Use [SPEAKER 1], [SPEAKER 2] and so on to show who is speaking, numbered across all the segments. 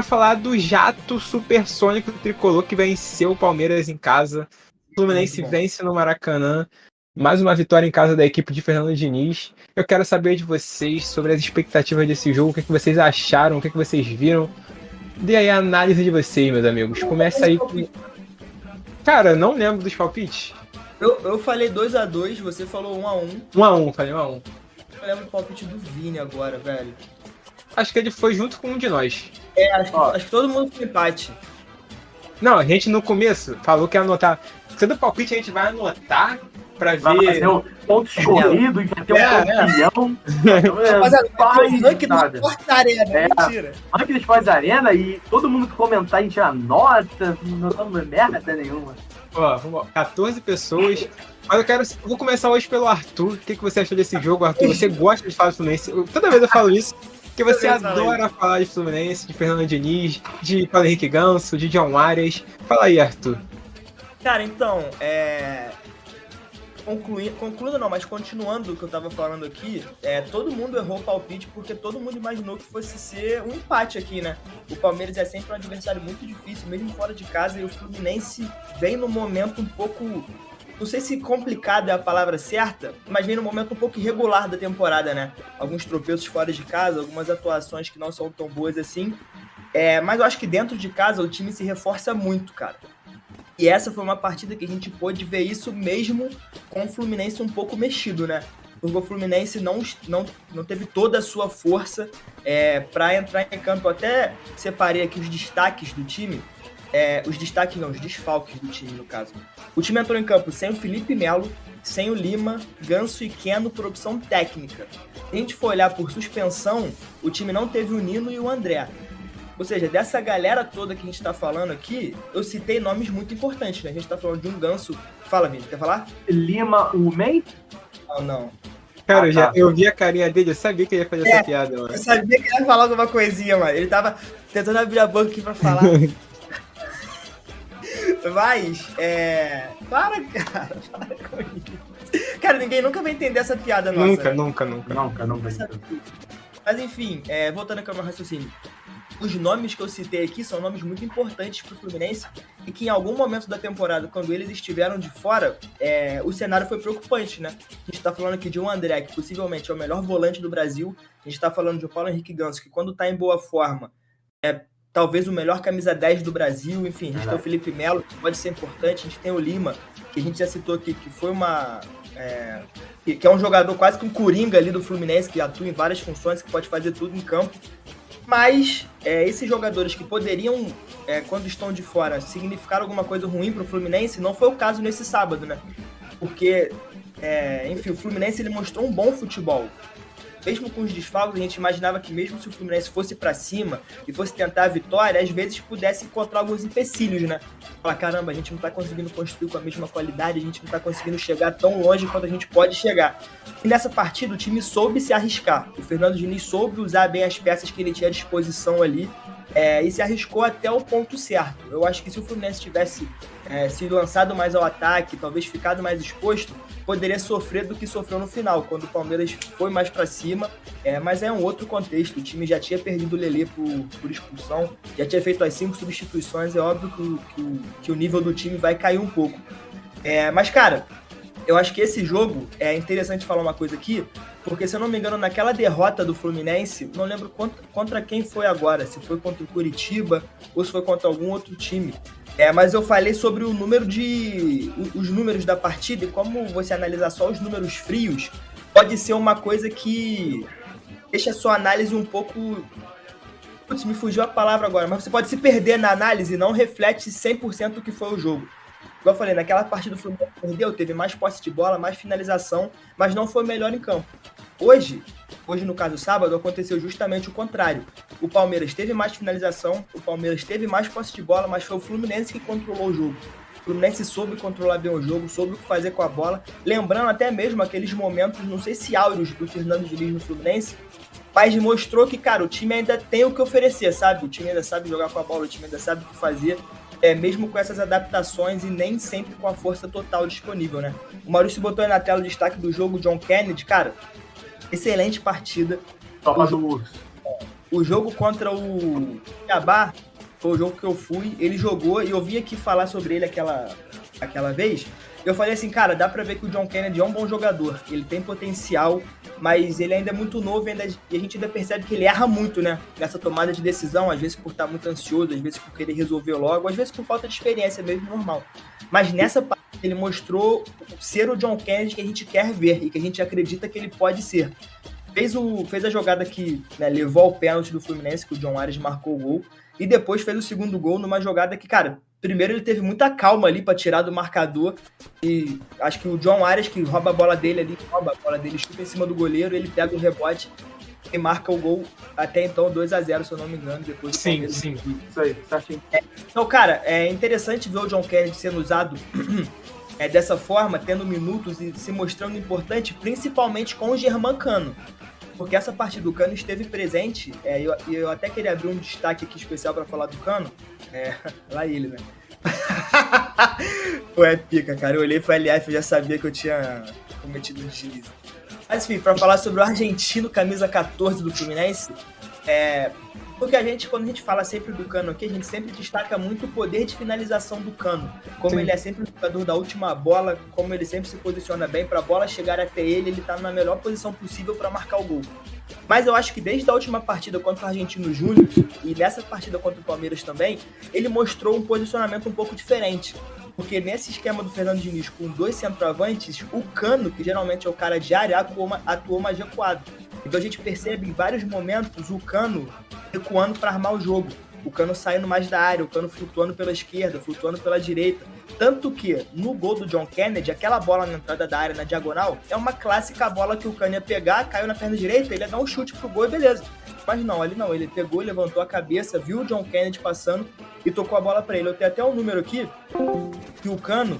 [SPEAKER 1] falar do jato supersônico tricolor que venceu o Palmeiras em casa. O Fluminense vence no Maracanã. Mais uma vitória em casa da equipe de Fernando Diniz. Eu quero saber de vocês sobre as expectativas desse jogo, o que vocês acharam, o que vocês viram. Dê aí a análise de vocês, meus amigos. Começa aí com... Cara, não lembro dos palpites.
[SPEAKER 2] Eu falei 2x2, você falou 1x1.
[SPEAKER 1] 1x1, falei 1x1.
[SPEAKER 2] Eu lembro do palpite do Vini agora, velho.
[SPEAKER 1] Acho que ele foi junto com um de nós.
[SPEAKER 2] Acho que todo mundo foi empate.
[SPEAKER 1] Não, a gente no começo falou que ia anotar. Todo palpite a gente vai anotar pra ver.
[SPEAKER 3] Vai fazer um ponto corrido, vai ter um campeão. Ranking dos Pós Arena e todo mundo que comentar a gente anota, não damos merda nenhuma.
[SPEAKER 1] Ó, 14 pessoas. Mas vou começar hoje pelo Arthur. O que você achou desse jogo, Arthur? Você gosta de falar do Fluminense? Toda vez eu falo isso. Porque você adora falar de Fluminense, de Fernando Diniz, de Paulo Henrique Ganso, de John Arias. Fala aí, Arthur.
[SPEAKER 2] Cara, então, concluindo não, mas continuando o que eu tava falando aqui, todo mundo errou o palpite porque todo mundo imaginou que fosse ser um empate aqui, né? O Palmeiras é sempre um adversário muito difícil, mesmo fora de casa, e o Fluminense vem num momento um pouco... Não sei se complicado é a palavra certa, mas vem num momento um pouco irregular da temporada, né? Alguns tropeços fora de casa, algumas atuações que não são tão boas assim. Mas eu acho que dentro de casa o time se reforça muito, cara. E essa foi uma partida que a gente pôde ver isso mesmo com o Fluminense um pouco mexido, né? Porque o Fluminense não teve toda a sua força para entrar em campo. Eu até separei aqui os destaques do time. Os desfalques do time, no caso. O time entrou em campo sem o Felipe Melo, sem o Lima, Ganso e Keno por opção técnica. Se a gente for olhar por suspensão, o time não teve o Nino e o André. Ou seja, dessa galera toda que a gente tá falando aqui, eu citei nomes muito importantes, né? A gente tá falando de um Ganso... Fala, Vini, quer falar?
[SPEAKER 3] Lima, o May?
[SPEAKER 2] Não.
[SPEAKER 1] Cara, eu vi a carinha dele, eu sabia que ele ia fazer essa piada, mano.
[SPEAKER 2] Eu sabia que ele ia falar alguma coisinha, mano. Ele tava tentando abrir a boca aqui pra falar. Mas, para com isso. Cara, ninguém nunca vai entender essa piada nossa.
[SPEAKER 1] Nunca.
[SPEAKER 2] Mas enfim, voltando aqui ao meu raciocínio. Os nomes que eu citei aqui são nomes muito importantes pro Fluminense e que em algum momento da temporada, quando eles estiveram de fora, o cenário foi preocupante, né? A gente tá falando aqui de um André, que possivelmente é o melhor volante do Brasil. A gente tá falando de um Paulo Henrique Ganso, que quando tá em boa forma, talvez o melhor camisa 10 do Brasil. Enfim, a gente tem o Felipe Melo, que pode ser importante. A gente tem o Lima, que a gente já citou aqui, que foi que é um jogador quase que um coringa ali do Fluminense, que atua em várias funções, que pode fazer tudo em campo. Mas esses jogadores que poderiam, quando estão de fora, significar alguma coisa ruim para o Fluminense, não foi o caso nesse sábado, né? Porque, enfim, o Fluminense ele mostrou um bom futebol. Mesmo com os desfalques, a gente imaginava que mesmo se o Fluminense fosse pra cima e fosse tentar a vitória, às vezes pudesse encontrar alguns empecilhos, né? Falar, caramba, a gente não tá conseguindo construir com a mesma qualidade, a gente não tá conseguindo chegar tão longe quanto a gente pode chegar. E nessa partida o time soube se arriscar. O Fernando Diniz soube usar bem as peças que ele tinha à disposição ali, e se arriscou até o ponto certo. Eu acho que se o Fluminense tivesse se lançado mais ao ataque, talvez ficado mais exposto, poderia sofrer do que sofreu no final, quando o Palmeiras foi mais para cima, mas é um outro contexto. O time já tinha perdido o Lelê por expulsão, já tinha feito as 5 substituições, é óbvio que o nível do time vai cair um pouco. Mas, cara, eu acho que esse jogo, é interessante falar uma coisa aqui, porque, se eu não me engano, naquela derrota do Fluminense, não lembro contra quem foi agora, se foi contra o Curitiba ou se foi contra algum outro time. Mas eu falei sobre os números da partida, e como você analisar só os números frios, pode ser uma coisa que deixa a sua análise um pouco... Putz, me fugiu a palavra agora, mas você pode se perder na análise e não reflete 100% o que foi o jogo. Igual eu falei, naquela partida o Fluminense perdeu, teve mais posse de bola, mais finalização, mas não foi melhor em campo. Hoje, no caso sábado, aconteceu justamente o contrário. O Palmeiras teve mais finalização, o Palmeiras teve mais posse de bola, mas foi o Fluminense que controlou o jogo. O Fluminense soube controlar bem o jogo, soube o que fazer com a bola, lembrando até mesmo aqueles momentos, não sei se áureos do Fernando Diniz no Fluminense, mas mostrou que, cara, o time ainda tem o que oferecer, sabe? O time ainda sabe jogar com a bola, o time ainda sabe o que fazer, mesmo com essas adaptações e nem sempre com a força total disponível, né? O Maurício botou aí na tela o destaque do jogo, John Kennedy, cara, excelente partida. o jogo contra o Cuiabá foi o jogo que eu fui, ele jogou e eu vim aqui falar sobre ele aquela vez. Eu falei assim, cara, dá pra ver que o John Kennedy é um bom jogador, ele tem potencial, mas ele ainda é muito novo e a gente ainda percebe que ele erra muito, né? Nessa tomada de decisão, às vezes por estar muito ansioso, às vezes por querer resolver logo, às vezes por falta de experiência mesmo, normal. Mas nessa parte ele mostrou ser o John Kennedy que a gente quer ver e que a gente acredita que ele pode ser. Fez a jogada que, né, levou ao pênalti do Fluminense, que o John Ares marcou o gol, e depois fez o segundo gol numa jogada que, cara, primeiro ele teve muita calma ali pra tirar do marcador, e acho que o John Ares, que rouba a bola dele, chuta em cima do goleiro, ele pega o rebote e marca o gol, até então 2-0, se eu não me engano, depois do Palmeiras.
[SPEAKER 3] Sim, isso aí, certinho.
[SPEAKER 2] Então, cara, é interessante ver o John Kennedy sendo usado dessa forma, tendo minutos e se mostrando importante, principalmente com o Germancano. Porque essa parte do Cano esteve presente, e eu até queria abrir um destaque aqui especial para falar do Cano. Lá ele, né? Pô, é pica, cara. Eu olhei pro LF e já sabia que eu tinha cometido um deslize. Mas enfim, para falar sobre o argentino camisa 14 do Fluminense, porque quando a gente fala sempre do Cano aqui, a gente sempre destaca muito o poder de finalização do Cano. Como Sim. Ele é sempre o jogador da última bola, como ele sempre se posiciona bem para a bola chegar até ele tá na melhor posição possível para marcar o gol. Mas eu acho que desde a última partida contra o Argentino Júnior e nessa partida contra o Palmeiras também, ele mostrou um posicionamento um pouco diferente. Porque nesse esquema do Fernando Diniz com 2 centroavantes, o Cano, que geralmente é o cara de área, atuou mais recuado. Então a gente percebe em vários momentos o Cano recuando para armar o jogo. O Cano saindo mais da área, o Cano flutuando pela esquerda, flutuando pela direita. Tanto que, no gol do John Kennedy, aquela bola na entrada da área, na diagonal, é uma clássica bola que o Cano ia pegar, caiu na perna direita, ele ia dar um chute pro gol e beleza. Mas não, ele pegou, levantou a cabeça, viu o John Kennedy passando e tocou a bola para ele. Eu tenho até um número aqui, que o Cano,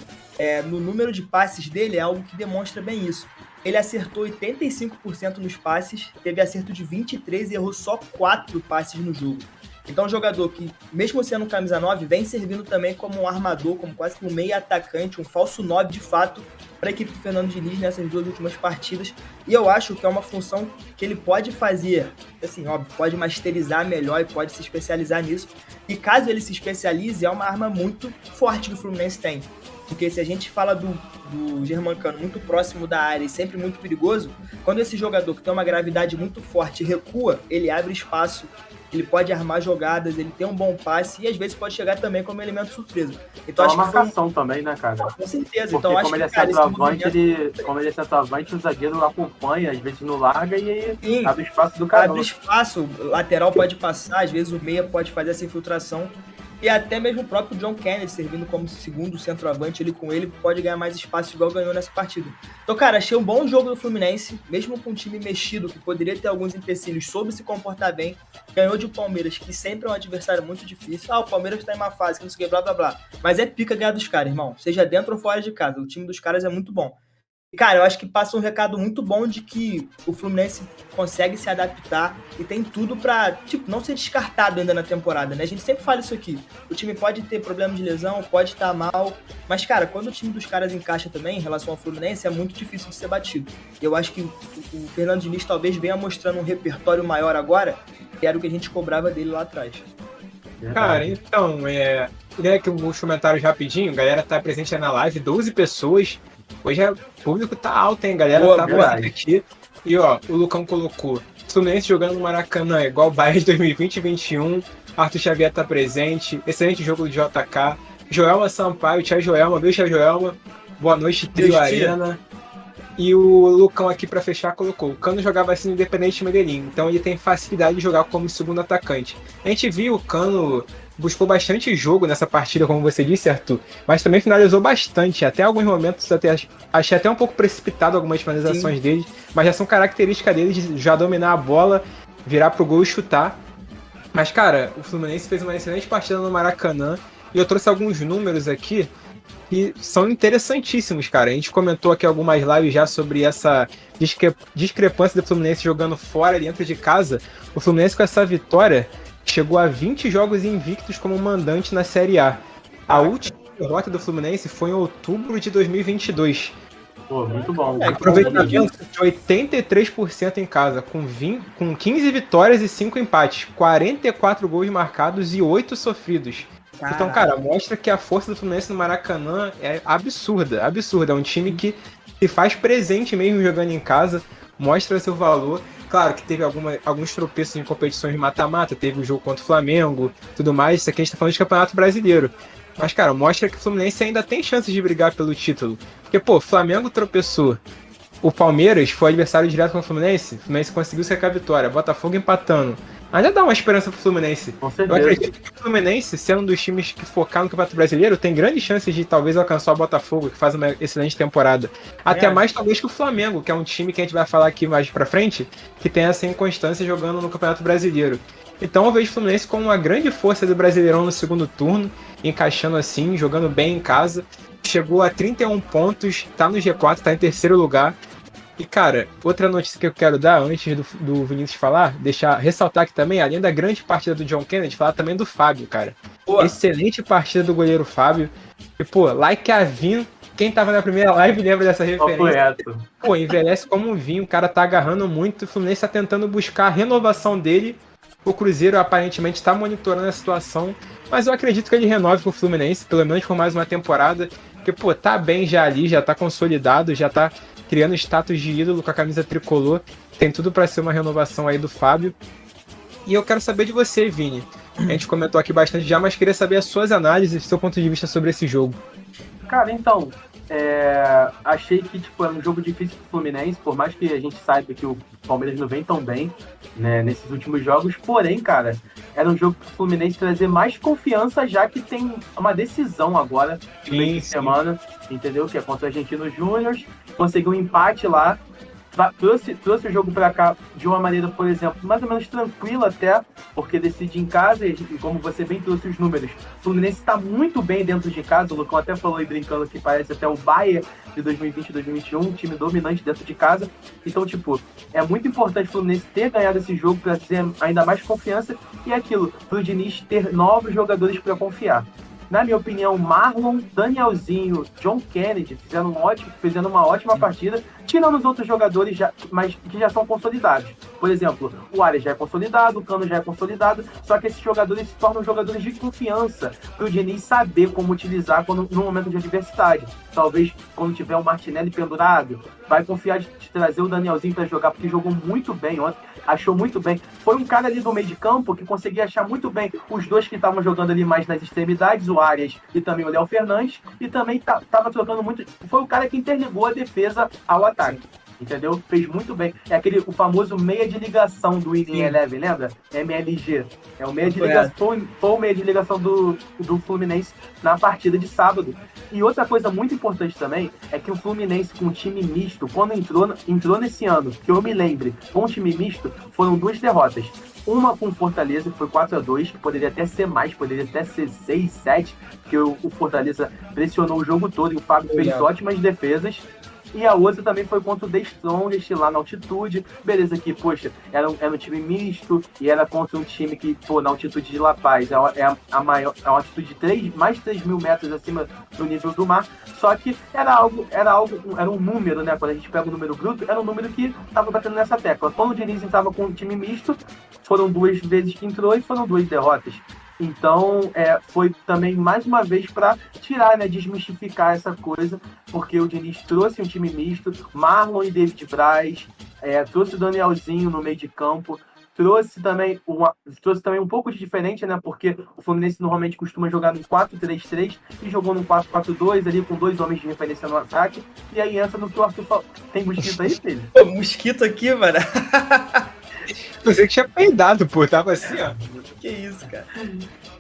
[SPEAKER 2] no número de passes dele, é algo que demonstra bem isso. Ele acertou 85% nos passes, teve acerto de 23 e errou só 4 passes no jogo. Então, um jogador que, mesmo sendo um camisa 9, vem servindo também como um armador, como quase que um meio atacante, um falso 9 de fato, para a equipe do Fernando Diniz nessas 2 últimas partidas. E eu acho que é uma função que ele pode fazer, assim, óbvio, pode masterizar melhor e pode se especializar nisso. E caso ele se especialize, é uma arma muito forte que o Fluminense tem. Porque se a gente fala do Germancano muito próximo da área e sempre muito perigoso, quando esse jogador que tem uma gravidade muito forte recua, ele abre espaço, ele pode armar jogadas, ele tem um bom passe e às vezes pode chegar também como elemento surpresa. Então,
[SPEAKER 3] acho uma marcação também, né, cara?
[SPEAKER 2] Com certeza.
[SPEAKER 3] Porque
[SPEAKER 2] então, acho
[SPEAKER 3] como ele é centroavante, o zagueiro acompanha, às vezes não larga e aí abre espaço do cara.
[SPEAKER 2] Abre espaço, o lateral pode passar, às vezes o meia pode fazer essa infiltração. E até mesmo o próprio John Kennedy, servindo como segundo centroavante ali com ele, pode ganhar mais espaço igual ganhou nessa partida. Então, cara, achei um bom jogo do Fluminense, mesmo com um time mexido, que poderia ter alguns empecilhos, soube se comportar bem, ganhou de um Palmeiras, que sempre é um adversário muito difícil. O Palmeiras tá em uma fase, que não sei o que, blá, blá, blá. Mas é pica ganhar dos caras, irmão. Seja dentro ou fora de casa, o time dos caras é muito bom. E, cara, eu acho que passa um recado muito bom de que o Fluminense consegue se adaptar e tem tudo pra, não ser descartado ainda na temporada, né? A gente sempre fala isso aqui. O time pode ter problema de lesão, pode estar mal, mas, cara, quando o time dos caras encaixa também em relação ao Fluminense, é muito difícil de ser batido. E eu acho que o Fernando Diniz talvez venha mostrando um repertório maior agora, que era o que a gente cobrava dele lá atrás.
[SPEAKER 1] Cara, então, queria aqui uns comentários rapidinho, a galera tá presente na live, 12 pessoas. Hoje o público tá alto, hein? A galera tá presente aqui. E ó, o Lucão colocou Fluminense jogando no Maracanã, igual o Bayern de 2020 e 2021. Arthur Xavier tá presente. Excelente jogo do JK. Joelma Sampaio, Tia Joelma. Beijo, Tia Joelma. Boa noite, Trio Arena. E o Lucão aqui pra fechar colocou: o Cano jogava assim no Independente Medellín, então ele tem facilidade de jogar como segundo atacante. A gente viu o Cano buscou bastante jogo nessa partida, como você disse, Arthur, mas também finalizou bastante. Até alguns momentos achei até um pouco precipitado algumas finalizações dele, mas já são características dele de já dominar a bola, virar pro gol e chutar. Mas, cara, o Fluminense fez uma excelente partida no Maracanã e eu trouxe alguns números aqui que são interessantíssimos, cara. A gente comentou aqui algumas lives já sobre essa discrepância do Fluminense jogando fora e dentro de casa. O Fluminense, com essa vitória, chegou a 20 jogos invictos como mandante na Série A. A última derrota do Fluminense foi em outubro de 2022.
[SPEAKER 3] Pô, muito bom.
[SPEAKER 1] Aproveitamento de 83% em casa, com 15 vitórias e 5 empates, 44 gols marcados e 8 sofridos. Então, cara, mostra que a força do Fluminense no Maracanã é absurda, absurda. É um time que se faz presente mesmo jogando em casa, mostra seu valor. Claro que teve alguns tropeços em competições de mata-mata, teve o jogo contra o Flamengo, tudo mais. Isso aqui a gente tá falando de Campeonato Brasileiro. Mas, cara, mostra que o Fluminense ainda tem chances de brigar pelo título. Porque, pô, o Flamengo tropeçou. O Palmeiras foi adversário direto com o Fluminense conseguiu secar a vitória. Botafogo empatando. Ainda dá uma esperança pro Fluminense.
[SPEAKER 3] Com certeza.
[SPEAKER 1] Eu acredito que o Fluminense, sendo um dos times que focar no Campeonato Brasileiro, tem grandes chances de talvez alcançar o Botafogo, que faz uma excelente temporada. Até mais talvez que o Flamengo, que é um time que a gente vai falar aqui mais pra frente, que tem essa inconstância jogando no Campeonato Brasileiro. Então eu vejo o Fluminense como uma grande força do Brasileirão no segundo turno, encaixando assim, jogando bem em casa. Chegou a 31 pontos, tá no G4, tá em terceiro lugar. E, cara, outra notícia que eu quero dar, antes do Vinícius falar, ressaltar aqui também, além da grande partida do John Kennedy, falar também do Fábio, cara. Pô. Excelente partida do goleiro Fábio. E, pô, like a vinho. Quem tava na primeira live lembra dessa referência. Pô, envelhece como um vinho, o cara tá agarrando muito, o Fluminense tá tentando buscar a renovação dele. O Cruzeiro aparentemente está monitorando a situação, mas eu acredito que ele renove com o Fluminense, pelo menos por mais uma temporada, porque, pô, tá bem já ali, já tá consolidado, já tá criando status de ídolo com a camisa tricolor, tem tudo para ser uma renovação aí do Fábio. E eu quero saber de você, Vini. A gente comentou aqui bastante já, mas queria saber as suas análises, seu ponto de vista sobre esse jogo.
[SPEAKER 3] Cara, então, achei que era um jogo difícil pro Fluminense, por mais que a gente saiba que o Palmeiras não vem tão bem, né, nesses últimos jogos, porém, cara, era um jogo pro Fluminense trazer mais confiança, já que tem uma decisão agora no meio de semana, entendeu? Que é contra o Argentinos Júnior, conseguiu um empate lá, trouxe o jogo pra cá de uma maneira, por exemplo, mais ou menos tranquila até, porque decide em casa, e como você bem trouxe os números, o Fluminense está muito bem dentro de casa, o Lucão até falou aí brincando que parece até o Bayern de 2020 e 2021, um time dominante dentro de casa. Então, é muito importante o Fluminense ter ganhado esse jogo para ter ainda mais confiança e aquilo, pro Diniz ter novos jogadores para confiar. Na minha opinião, Marlon, Danielzinho, John Kennedy fizeram uma ótima partida, tirando os outros jogadores mas que já são consolidados. Por exemplo, o Arias já é consolidado, o Cano já é consolidado, só que esses jogadores se tornam jogadores de confiança, para o Diniz saber como utilizar no momento de adversidade. Talvez quando tiver o Martinelli pendurado, vai confiar de trazer o Danielzinho para jogar, porque jogou muito bem ontem, achou muito bem. Foi um cara ali do meio de campo que conseguia achar muito bem os dois que estavam jogando ali mais nas extremidades, o Arias e também o Léo Fernandes, e também estava trocando muito. Foi o cara que interligou a defesa ao ataque. Entendeu? Fez muito bem. É o famoso meia de ligação do Winning Eleven, lembra? MLG. É o meia de ligação, foi o meia de ligação do Fluminense na partida de sábado. E outra coisa muito importante também é que o Fluminense com time misto, quando entrou nesse ano, que eu me lembre, com o time misto, foram 2 derrotas. Uma com o Fortaleza, que foi 4-2, que poderia até ser mais, poderia até ser 6-7, porque o Fortaleza pressionou o jogo todo e o Fábio fez ótimas defesas. E a outra também foi contra o The Strongest lá na altitude. Beleza que, poxa, era um time misto e era contra um time que, na altitude de La Paz é uma altitude de mais de 3 mil metros acima do nível do mar. Só que era um número, né? Quando a gente pega o número bruto, era um número que estava batendo nessa tecla. Quando o Diniz entrava com um time misto, foram 2 vezes que entrou e foram 2 derrotas. Então, foi também, mais uma vez, para tirar, né, desmistificar essa coisa, porque o Diniz trouxe um time misto, Marlon e David Braz, trouxe o Danielzinho no meio de campo, trouxe também um pouco de diferente, né, porque o Fluminense normalmente costuma jogar no 4-3-3 e jogou no 4-4-2 ali com 2 homens de referência no ataque, e aí entra no que o Arthur falou. Tem mosquito aí, filho?
[SPEAKER 2] Mosquito aqui, mano.
[SPEAKER 3] Pensei que tinha peidado, pô, tava assim, ó.
[SPEAKER 2] Que isso, cara.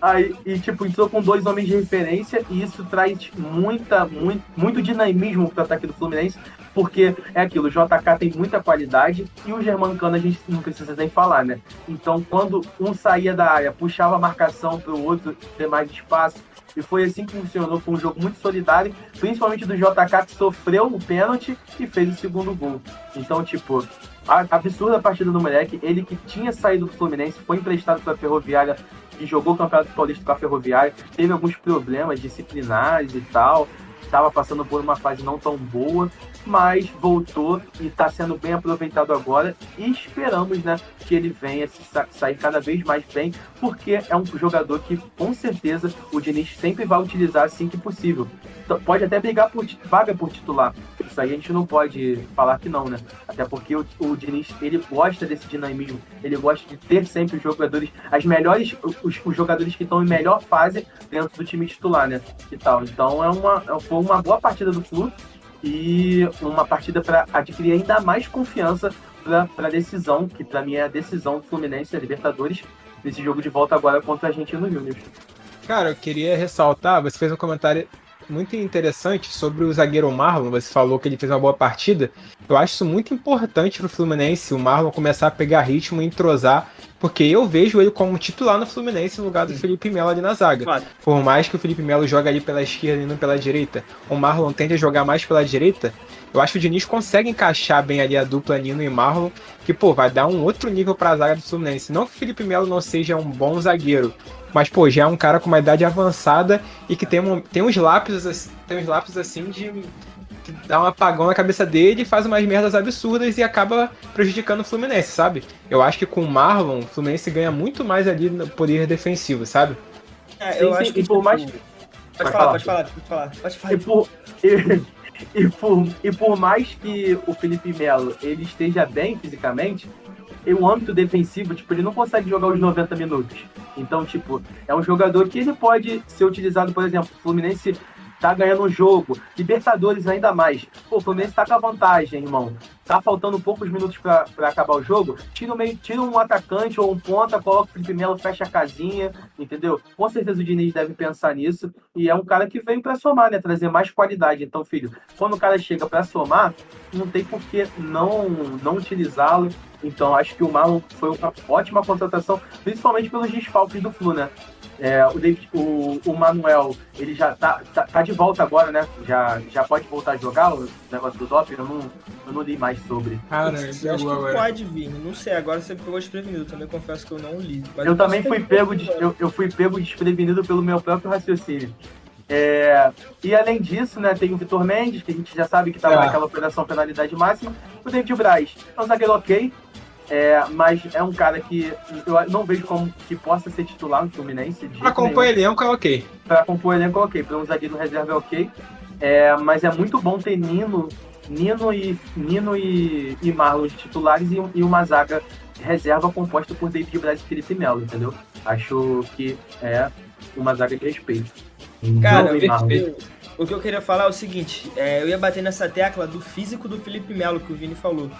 [SPEAKER 3] Aí, entrou com 2 homens de referência e isso traz muito dinamismo pro ataque do Fluminense, porque é aquilo, o JK tem muita qualidade e o Germancano a gente não precisa nem falar, né? Então, quando um saía da área, puxava a marcação pro outro ter mais espaço, e foi assim que funcionou, foi um jogo muito solidário, principalmente do JK, que sofreu o pênalti e fez o segundo gol. Então, absurda a partida do moleque, ele que tinha saído do Fluminense, foi emprestado para a Ferroviária e jogou o Campeonato Paulista com a Ferroviária, teve alguns problemas disciplinares e tal, estava passando por uma fase não tão boa, mas voltou e está sendo bem aproveitado agora, e esperamos, né, que ele venha sair cada vez mais bem, porque é um jogador que, com certeza, o Diniz sempre vai utilizar assim que possível. Então, pode até brigar por vaga por titular, isso aí a gente não pode falar que não, né? Até porque o Diniz, ele gosta desse dinamismo, ele gosta de ter sempre os jogadores, os jogadores que estão em melhor fase dentro do time titular, né? E tal. Então foi uma boa partida do Flu, e uma partida para adquirir ainda mais confiança para a decisão, que para mim é a decisão do Fluminense, a Libertadores, nesse jogo de volta agora contra a Argentino Júnior.
[SPEAKER 1] Cara, eu queria ressaltar, você fez um comentário muito interessante sobre o zagueiro Marlon, você falou que ele fez uma boa partida. Eu acho isso muito importante pro Fluminense, o Marlon começar a pegar ritmo e entrosar, porque eu vejo ele como titular no Fluminense no lugar do Felipe Melo ali na zaga.
[SPEAKER 2] Claro.
[SPEAKER 1] Por mais que o Felipe Melo joga ali pela esquerda e não pela direita, o Marlon tende a jogar mais pela direita. Eu acho que o Diniz consegue encaixar bem ali a dupla Nino e Marlon, que, pô, vai dar um outro nível pra zaga do Fluminense. Não que o Felipe Melo não seja um bom zagueiro, mas, pô, já é um cara com uma idade avançada e que tem uns lapsos assim de que dá um apagão na cabeça dele, faz umas merdas absurdas e acaba prejudicando o Fluminense, sabe? Eu acho que com o Marlon, o Fluminense ganha muito mais ali no poder defensivo, sabe?
[SPEAKER 2] Eu acho que
[SPEAKER 3] por mais...
[SPEAKER 2] Pode falar.
[SPEAKER 3] E por mais que o Felipe Melo ele esteja bem fisicamente, o âmbito defensivo, tipo, ele não consegue jogar os 90 minutos. Então, tipo, é um jogador que ele pode ser utilizado, por exemplo, o Fluminense tá ganhando um jogo, Libertadores ainda mais. Pô, o Fluminense tá com a vantagem, irmão. Tá faltando poucos minutos pra acabar o jogo. Tira um atacante ou um ponta, coloca o Felipe Melo, fecha a casinha, entendeu? Com certeza o Diniz deve pensar nisso. E é um cara que veio pra somar, né? Trazer mais qualidade. Então, filho, quando o cara chega pra somar, não tem por que não utilizá-lo. Então, acho que o Marlon foi uma ótima contratação, principalmente pelos desfalques do Flu, né? O Manuel, ele já tá de volta agora, né? Já pode voltar a jogar o negócio do doping? Eu não li mais sobre.
[SPEAKER 2] Cara, acho que pode vir. Não sei, agora você pegou desprevenido. Também confesso que eu não li.
[SPEAKER 3] Eu também fui pego desprevenido pelo meu próprio raciocínio. E além disso, né, tem o Vitor Mendes, que a gente já sabe que estava naquela operação penalidade máxima. O David Braz é um zagueiro ok, mas é um cara que eu não vejo como que possa ser titular no Fluminense.
[SPEAKER 1] Pra compor elenco é ok.
[SPEAKER 3] Pra compor elenco é ok, pra um zagueiro reserva é ok. Mas é muito bom ter Nino e Marlon de titulares e uma zaga reserva composta por David Braz e Felipe Melo, entendeu? Acho que é uma zaga de respeito.
[SPEAKER 2] Cara, o que eu queria falar é o seguinte, eu ia bater nessa tecla do físico do Felipe Melo, que o Vini falou.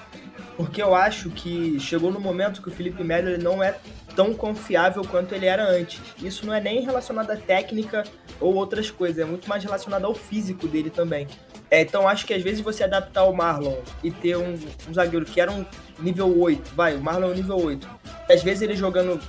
[SPEAKER 2] Porque eu acho que chegou no momento que o Felipe Melo ele não é tão confiável quanto ele era antes. Isso não é nem relacionado à técnica ou outras coisas, é muito mais relacionado ao físico dele também. Então acho que às vezes você adaptar o Marlon e ter um zagueiro que era um nível 8, o Marlon é um nível 8. Às vezes ele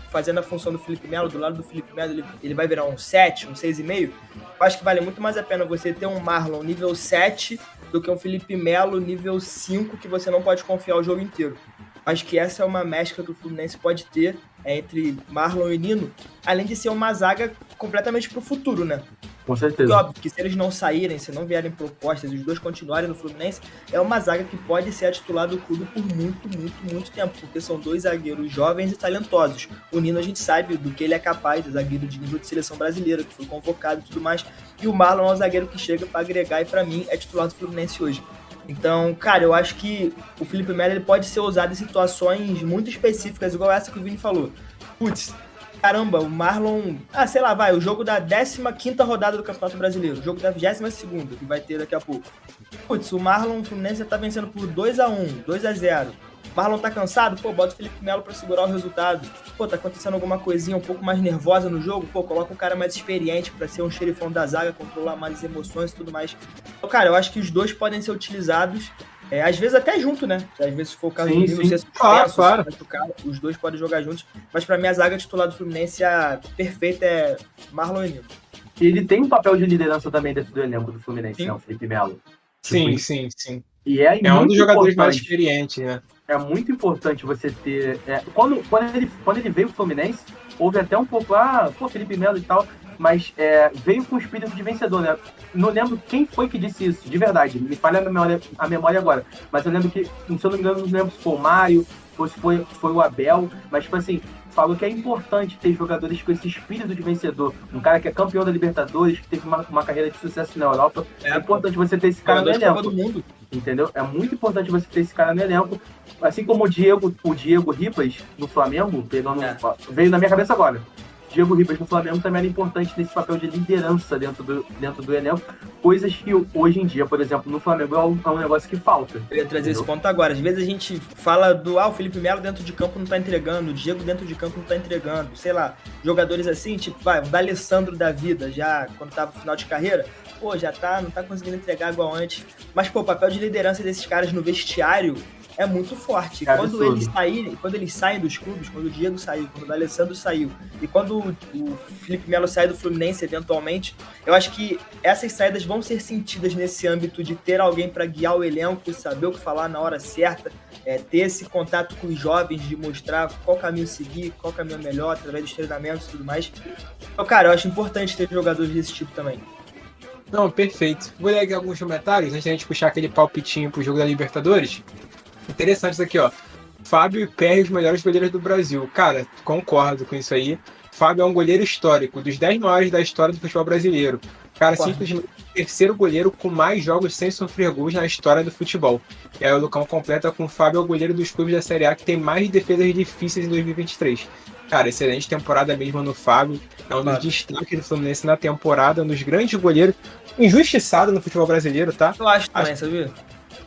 [SPEAKER 2] fazendo a função do Felipe Melo, do lado do Felipe Melo ele vai virar um 7, um 6,5. Eu acho que vale muito mais a pena você ter um Marlon nível 7 do que um Felipe Melo nível 5 que você não pode confiar o jogo inteiro. Acho que essa é uma mescla que o Fluminense pode ter entre Marlon e Nino, além de ser uma zaga completamente pro futuro, né?
[SPEAKER 3] Com certeza.
[SPEAKER 2] Porque, óbvio, que se eles não saírem, se não vierem propostas e os dois continuarem no Fluminense, é uma zaga que pode ser a titular do clube por muito tempo, porque são dois zagueiros jovens e talentosos. O Nino a gente sabe do que ele é capaz, é zagueiro de nível de seleção brasileira, que foi convocado e tudo mais, e o Marlon é um zagueiro que chega para agregar e para mim é titular do Fluminense hoje. Então, cara, eu acho que o Felipe Melo ele pode ser usado em situações muito específicas, igual essa que o Vini falou. Putz, caramba, o Marlon... o jogo da 15ª rodada do Campeonato Brasileiro, o jogo da 22ª, que vai ter daqui a pouco. Putz, o Marlon, o Fluminense já tá vencendo por 2-1, 2-0. O Marlon tá cansado? Pô, bota o Felipe Melo pra segurar o resultado. Pô, tá acontecendo alguma coisinha um pouco mais nervosa no jogo? Pô, coloca um cara mais experiente pra ser um xerifão da zaga, controlar mais as emoções e tudo mais. Então, cara, eu acho que os dois podem ser utilizados, às vezes até junto, né? Às vezes se for o caso do Nino,
[SPEAKER 1] claro.
[SPEAKER 2] Os dois podem jogar juntos. Mas pra mim a zaga titular do Fluminense perfeita é Marlon e Nino.
[SPEAKER 3] Ele tem um papel de liderança também dentro do elenco do Fluminense, né? O Felipe Melo.
[SPEAKER 1] Sim.
[SPEAKER 3] E
[SPEAKER 1] é um dos jogadores mais experientes, né?
[SPEAKER 3] É muito importante você ter... Quando ele veio pro Fluminense, houve até um pouco, Felipe Melo e tal, mas veio com o espírito de vencedor, né? Não lembro quem foi que disse isso, de verdade, me falha a memória agora, mas eu lembro que, se eu não me engano, não lembro se foi o Mário ou se foi o Abel, mas tipo assim, falou que é importante ter jogadores com esse espírito de vencedor, um cara que é campeão da Libertadores, que teve uma carreira de sucesso na Europa, é importante você ter esse cara no elenco,
[SPEAKER 2] do mundo.
[SPEAKER 3] Entendeu? É muito importante você ter esse cara no elenco, assim como o Diego Ribas no Flamengo, veio na minha cabeça agora. Diego Ribas no Flamengo também era importante nesse papel de liderança dentro do elenco, coisas que hoje em dia, por exemplo, no Flamengo é um negócio que falta.
[SPEAKER 2] Eu ia trazer esse ponto agora. Às vezes a gente fala o Felipe Melo dentro de campo não tá entregando, o Diego dentro de campo não tá entregando, sei lá, jogadores assim, tipo, o D'Alessandro da vida, já quando tava no final de carreira, já não tá conseguindo entregar igual antes. Mas, o papel de liderança desses caras no vestiário é muito forte. Quando eles saem dos clubes, quando o Diego saiu, quando o D'Alessandro saiu, e quando o Felipe Melo sai do Fluminense, eventualmente, eu acho que essas saídas vão ser sentidas nesse âmbito de ter alguém para guiar o elenco, saber o que falar na hora certa, ter esse contato com os jovens, de mostrar qual caminho seguir, qual caminho é melhor, através dos treinamentos e tudo mais. Então, cara, eu acho importante ter jogadores desse tipo também.
[SPEAKER 1] Não, perfeito. Vou ler aqui alguns comentários antes da gente puxar aquele palpitinho pro jogo da Libertadores. Interessante isso aqui, ó. Fábio e Pérez, os melhores goleiros do Brasil. Cara, concordo com isso aí. Fábio é um goleiro histórico, dos 10 maiores da história do futebol brasileiro. Cara, simplesmente o terceiro goleiro com mais jogos sem sofrer gols na história do futebol. E aí o Lucão completa com o Fábio, é o goleiro dos clubes da Série A que tem mais defesas difíceis em 2023. Cara, excelente temporada mesmo no Fábio. É um dos destaques do Fluminense na temporada, um dos grandes goleiros, injustiçado no futebol brasileiro, tá?
[SPEAKER 2] Eu acho também, sabia?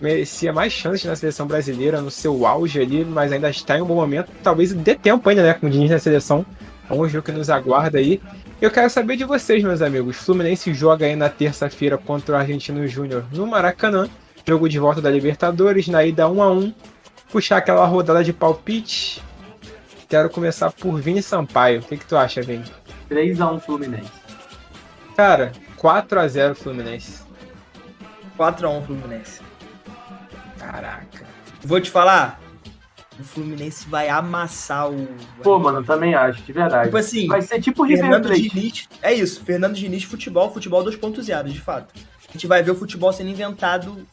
[SPEAKER 1] Merecia mais chances na seleção brasileira, no seu auge ali, mas ainda está em um bom momento. Talvez dê tempo ainda, né, com o Diniz na seleção. Vamos ver o que nos aguarda aí. Eu quero saber de vocês, meus amigos. Fluminense joga aí na terça-feira contra o Argentino Júnior no Maracanã. Jogo de volta da Libertadores, na ida 1-1. Puxar aquela rodada de palpite. Quero começar por Vini Sampaio. O que tu acha, Vini?
[SPEAKER 3] 3-1 Fluminense.
[SPEAKER 1] Cara, 4-0 Fluminense.
[SPEAKER 2] 4-1 Fluminense.
[SPEAKER 1] Caraca.
[SPEAKER 2] Vou te falar, o Fluminense vai amassar o...
[SPEAKER 3] Pô, mano, eu também acho, de verdade.
[SPEAKER 2] Tipo assim,
[SPEAKER 3] vai ser tipo o River Plate.
[SPEAKER 2] Diniz, é isso, Fernando Diniz, futebol 2.0, de fato. A gente vai ver o futebol sendo inventado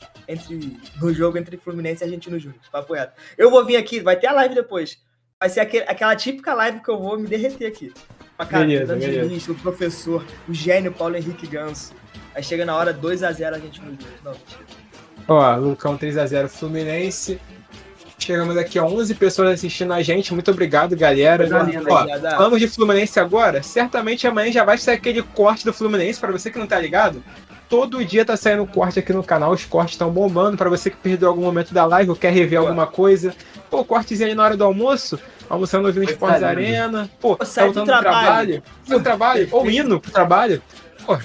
[SPEAKER 2] no jogo entre Fluminense e Argentino Júnior. Papo reto. Eu vou vir aqui, vai ter a live depois. Vai ser aquela típica live que eu vou me derreter aqui. Cara, Fernando Diniz, o professor, o gênio Paulo Henrique Ganso. Aí chega na hora 2-0 Argentino Júnior. Não, mentira.
[SPEAKER 1] Ó, Lucão 3-0 Fluminense. Chegamos aqui a 11 pessoas assistindo a gente. Muito obrigado, galera. Falamos de Fluminense agora. Certamente amanhã já vai sair aquele corte do Fluminense. Para você que não tá ligado, todo dia tá saindo corte aqui no canal. Os cortes estão bombando. Para você que perdeu algum momento da live ou quer rever alguma coisa. Pô, cortezinho aí na hora do almoço. Almoçando ouvindo Esportes Arena. Pô, tá voltando do trabalho. Seu trabalho. Ou indo pro trabalho. Pô,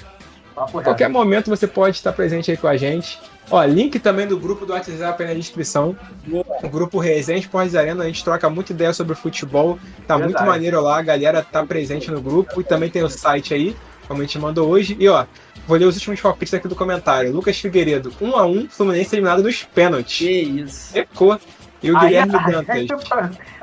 [SPEAKER 1] qualquer momento você pode estar presente aí com a gente. Ó, link também do grupo do WhatsApp aí na descrição. O grupo Resenha Esportes Arena, a gente troca muita ideia sobre futebol. Tá muito maneiro lá, a galera tá presente no grupo. E também tem o site aí, como a gente mandou hoje. E ó, vou ler os últimos palpites aqui do comentário. Lucas Figueiredo, 1-1, Fluminense eliminado nos pênaltis.
[SPEAKER 2] Que isso.
[SPEAKER 1] Secou. E o Guilherme Dantas.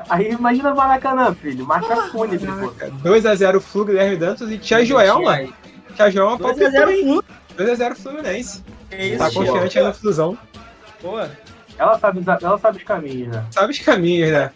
[SPEAKER 3] Aí imagina o Maracanã, filho. Marca fúnebre, pô.
[SPEAKER 1] 2-0 Flu, Guilherme Dantas e Tia Joelma. Tia Joelma palpitou 2-0 Fluminense.
[SPEAKER 2] Isso,
[SPEAKER 1] tá confiante aí na fusão.
[SPEAKER 2] Pô.
[SPEAKER 3] Ela sabe os caminhos, né?
[SPEAKER 1] Sabe os caminhos, né?